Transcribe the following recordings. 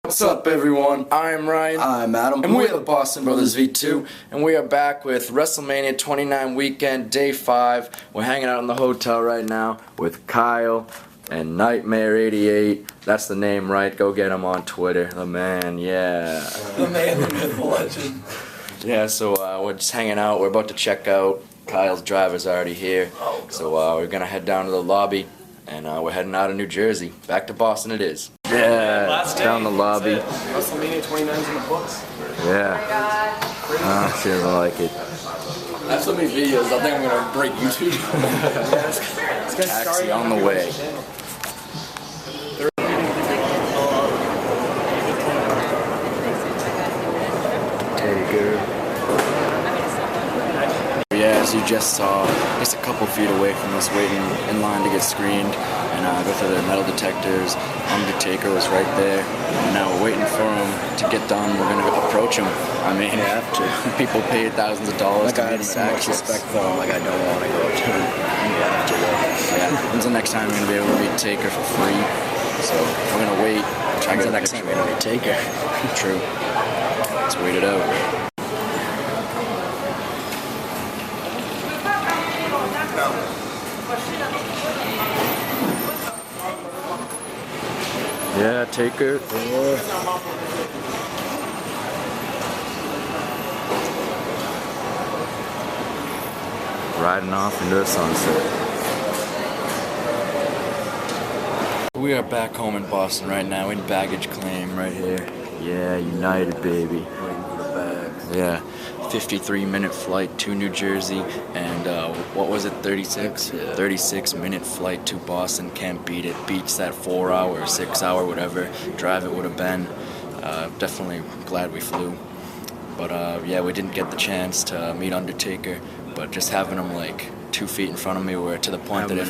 What's up, everyone? I'm Ryan. I'm Adam. And we're the Boston Brothers V2. And we are back with WrestleMania 29 weekend, day 5. We're hanging out in the hotel right now with Kyle and Nightmare88. That's the name, right? Go get him on Twitter. The man, yeah. The man, the myth, the legend. Yeah, so we're just hanging out. We're about to check out. Kyle's driver's already here. Oh, God. So we're going to head down to the lobby. And we're heading out of New Jersey. Back to Boston it is. Yeah, down the lobby. WrestleMania 29's in the books. Yeah. She doesn't like it. I have so many videos, I think I'm going to break YouTube. Taxi on the way. Taker. Yeah, as you just saw, just a couple feet away from us, waiting in line to get screened and go through their metal detectors. Undertaker was right there, and now we're waiting for him to get done. We're gonna approach him. I mean, you have to. People paid thousands of dollars to I meet have him so at much Access. respect for him, like I don't want to go up to him. You have to though. Yeah. When's the next time we're gonna be able to meet Taker for free? So we're gonna wait. Try and When's get the next time we're going to meet Taker? True. Let's wait it out. Yeah, Taker. Riding off into the sunset. We are back home in Boston right now in baggage claim right here. Yeah, United, baby. Waiting for the bags. Yeah, 53-minute flight to New Jersey, and what was it, 36? Yeah. 36-minute flight to Boston. Can't beat it. Beats that 4-hour, 6-hour, whatever drive it would have been. Definitely glad we flew. But yeah, we didn't get the chance to meet Undertaker, but just having him like 2 feet in front of me, were to the point that if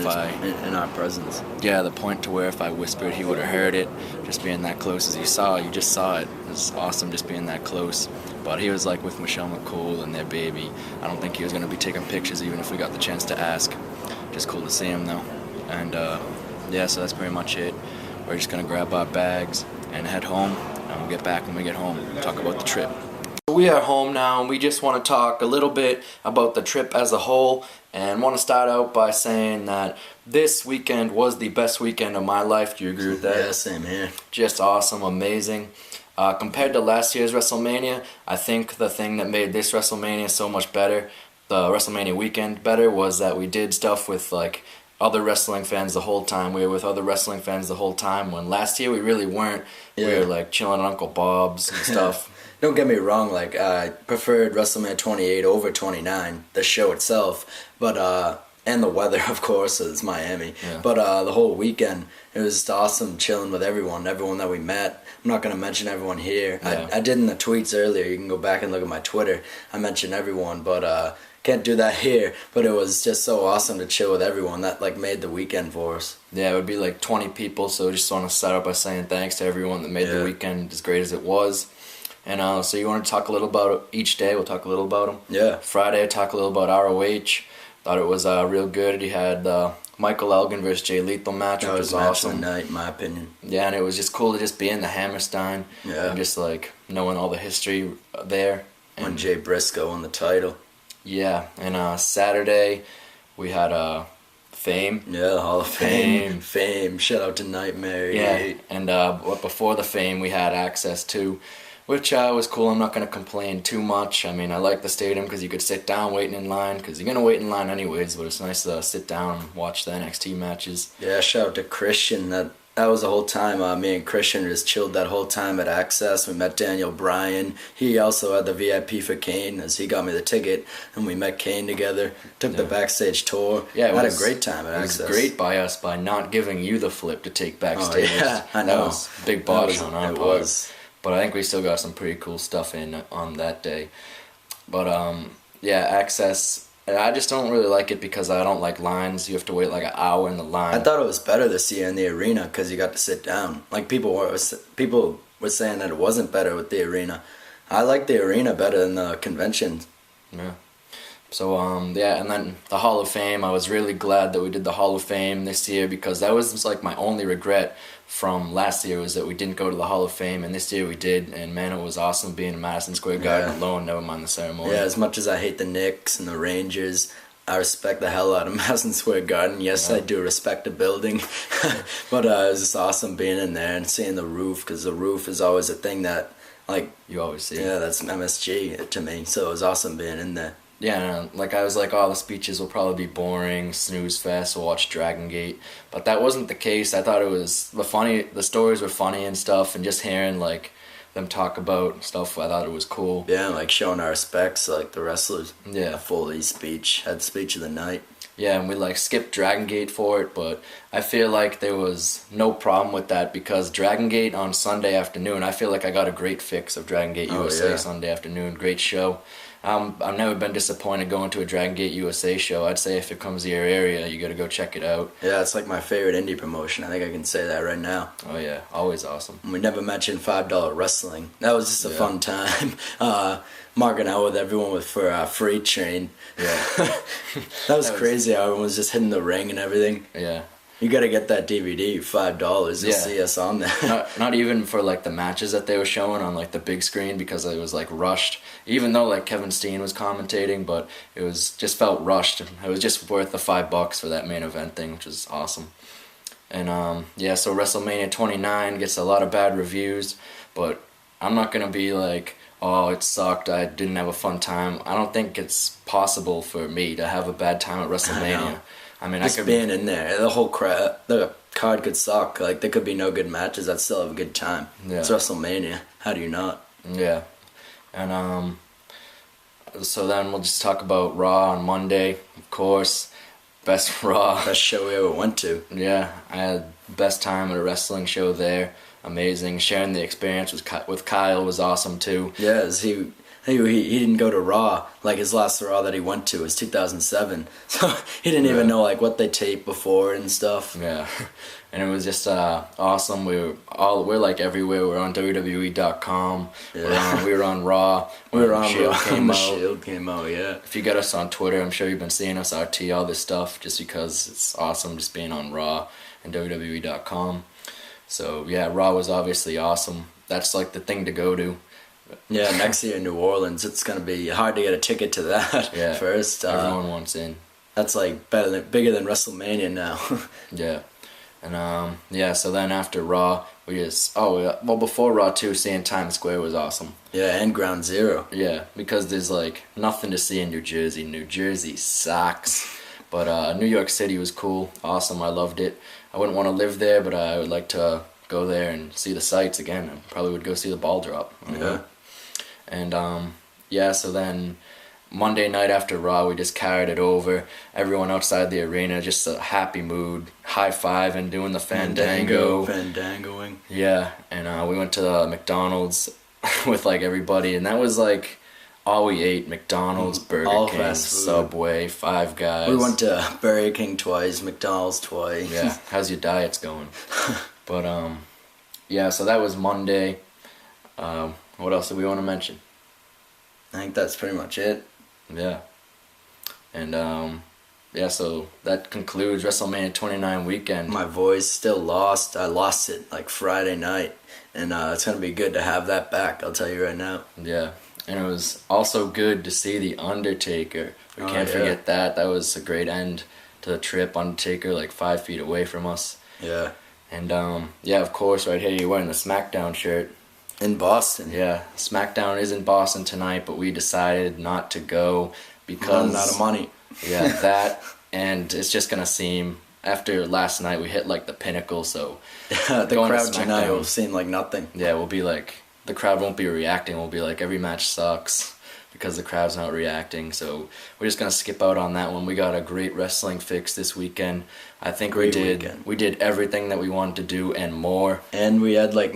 in our presence. Yeah, the point to where if I whispered, he would have heard it. Just being that close, as you just saw it. It was awesome just being that close. But he was like with Michelle McCool and their baby. I don't think he was going to be taking pictures even if we got the chance to ask. Just cool to see him though. And yeah, so that's pretty much it. We're just going to grab our bags and head home, and we'll get back when we get home and talk about the trip. We are home now, and we just want to talk a little bit about the trip as a whole, and want to start out by saying that this weekend was the best weekend of my life. Do you agree with that? Yeah, same here. Just awesome, amazing. Compared to last year's WrestleMania, I think the thing that made this WrestleMania so much better, the WrestleMania weekend better, was that we did stuff with like other wrestling fans the whole time. We were with other wrestling fans the whole time, when last year we really weren't. Yeah. We were like chilling at Uncle Bob's and stuff. Don't get me wrong, like, I preferred WrestleMania 28 over 29, the show itself, but, and the weather, of course, it's Miami. Yeah. But the whole weekend, it was just awesome chilling with everyone that we met. I'm not going to mention everyone here. Yeah. I did in the tweets earlier. You can go back and look at my Twitter. I mentioned everyone, but can't do that here. But it was just so awesome to chill with everyone. That, like, made the weekend for us. Yeah, it would be like 20 people, so just want to start out by saying thanks to everyone that made the weekend as great as it was. And so you want to talk a little about each day? We'll talk a little about them. Yeah. Friday, I talk a little about ROH. Thought it was real good. He had Michael Elgin versus Jay Lethal match, which was awesome. That was match of the night, in my opinion. Yeah, and it was just cool to just be in the Hammerstein. Yeah. And just like knowing all the history there. And When Jay Briscoe won the title. yeah, and Saturday we had Fame. Yeah, the Hall of Fame. Fame. Shout out to Nightmare. Yeah, and before the Fame we had Access too, which was cool. I'm not going to complain too much. I mean, I like the stadium because you could sit down waiting in line, because you're going to wait in line anyways, but it's nice to sit down and watch the NXT matches. Yeah, shout out to Christian. That was the whole time. Me and Christian just chilled that whole time at Access. We met Daniel Bryan. He also had the VIP for Kane, as he got me the ticket, and we met Kane together. Took the backstage tour. Yeah, had a great time at Access. It was great by us by not giving you the flip to take backstage. Oh, yeah, I know. That was a big botch on our it part. was. But I think we still got some pretty cool stuff in on that day. But yeah, Access, I just don't really like it because I don't like lines. You have to wait like an hour in the line. I thought it was better this year in the arena because you got to sit down. Like people were saying that it wasn't better with the arena. I like the arena better than the convention. Yeah. So yeah, and then the Hall of Fame. I was really glad that we did the Hall of Fame this year because that was like my only regret from last year was that we didn't go to the Hall of Fame, and this year we did. And man, it was awesome being in Madison Square Garden alone. Never mind the ceremony. Yeah, as much as I hate the Knicks and the Rangers, I respect the hell out of Madison Square Garden. Yes, I do respect the building, but it was just awesome being in there and seeing the roof because the roof is always a thing that like you always see. Yeah, that's MSG to me. So it was awesome being in there. Yeah, like I was like, oh, the speeches will probably be boring, snooze fest, we'll watch Dragon Gate, but that wasn't the case. I thought it was the stories were funny and stuff, and just hearing like them talk about stuff, I thought it was cool. Yeah, like showing our respects, like the wrestlers. Yeah, Foley's speech, had the speech of the night. Yeah, and we like skipped Dragon Gate for it, but I feel like there was no problem with that because Dragon Gate on Sunday afternoon, I feel like I got a great fix of Dragon Gate USA Sunday afternoon. Great show. I've never been disappointed going to a Dragon Gate USA show. I'd say if it comes to your area, you got to go check it out. Yeah, it's like my favorite indie promotion. I think I can say that right now. Oh yeah, always awesome. We never mentioned $5 wrestling. That was just a fun time. Marking out with everyone for Freight Train. Yeah, that was crazy. How everyone was just hitting the ring and everything. Yeah. You gotta get that DVD, $5. You'll see us on there. not even for like the matches that they were showing on like the big screen because it was like rushed. Even though like Kevin Steen was commentating, but it was just felt rushed. It was just worth the $5 for that main event thing, which was awesome. And yeah, so WrestleMania 29 gets a lot of bad reviews, but I'm not gonna be like, oh, it sucked, I didn't have a fun time. I don't think it's possible for me to have a bad time at WrestleMania. I mean, just being in there, the whole crowd, the card could suck. Like, there could be no good matches. I'd still have a good time. Yeah. It's WrestleMania. How do you not? Yeah. And, so then we'll just talk about Raw on Monday, of course. Best Raw. Best show we ever went to. Yeah. I had the best time at a wrestling show there. Amazing. Sharing the experience with Kyle was awesome, too. Yeah, he didn't go to Raw. Like, his last Raw that he went to was 2007. So he didn't even know, like, what they taped before and stuff. Yeah. And it was just awesome. We're like everywhere. We're on WWE.com. Yeah. We were on Raw. We were on Shield Raw. Came out. Shield came out, yeah. If you get us on Twitter, I'm sure you've been seeing us RT all this stuff just because it's awesome just being on Raw and WWE.com. So, yeah, Raw was obviously awesome. That's, like, the thing to go to. Yeah, next year in New Orleans, it's gonna be hard to get a ticket to that. Yeah, first. Everyone wants in. That's like bigger than WrestleMania now. Yeah, and yeah. So then after Raw, we just before Raw too, seeing Times Square was awesome. Yeah, and Ground Zero. Yeah, because there's like nothing to see in New Jersey. New Jersey sucks. But New York City was cool, awesome. I loved it. I wouldn't want to live there, but I would like to go there and see the sights again. I probably would go see the ball drop. Yeah. And yeah, so then Monday night after Raw, we just carried it over. Everyone outside the arena, just a happy mood, high-fiving, doing the Fandangoing. Yeah, and we went to McDonald's with like everybody, and that was like all we ate: McDonald's, Burger King, Subway, Five Guys. We went to Burger King twice, McDonald's twice. Yeah, how's your diets going? But yeah, so that was Monday. What else do we want to mention? I think that's pretty much it. Yeah. And yeah, so that concludes WrestleMania 29 weekend. My voice still lost. I lost it like Friday night, and it's gonna be good to have that back. I'll tell you right now. Yeah, and it was also good to see the Undertaker. We can't forget that. That was a great end to the trip. Undertaker like 5 feet away from us. Yeah. And yeah, of course, right here you're wearing the SmackDown shirt. In Boston. Yeah, SmackDown is in Boston tonight, but we decided not to go because not of money. Yeah, that, and it's just gonna seem after last night we hit like the pinnacle. So the crowd tonight will seem like nothing. Yeah, we'll be like the crowd won't be reacting. We'll be like every match sucks because the crowd's not reacting. So we're just gonna skip out on that one. We got a great wrestling fix this weekend. I think we did everything that we wanted to do and more. And we had like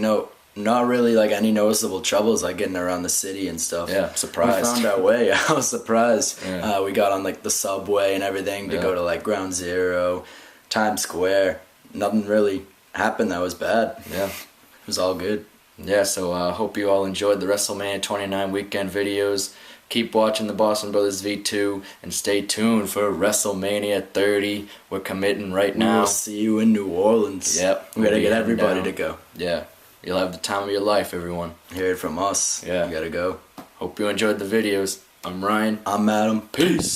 not really like any noticeable troubles like getting around the city and stuff. Yeah, surprised. We found our way. I was surprised. Yeah. We got on like the subway and everything to go to like Ground Zero, Times Square. Nothing really happened that was bad. Yeah. It was all good. Yeah, so I hope you all enjoyed the WrestleMania 29 weekend videos. keep watching the Boston Brothers V2 and stay tuned for WrestleMania 30. We're committing right now. We'll see you in New Orleans. Yep. We gotta we'll get be everybody down. to go. Yeah. You'll have the time of your life, everyone. Hear it from us. Yeah. You gotta go. Hope you enjoyed the videos. I'm Ryan. I'm Adam. Peace.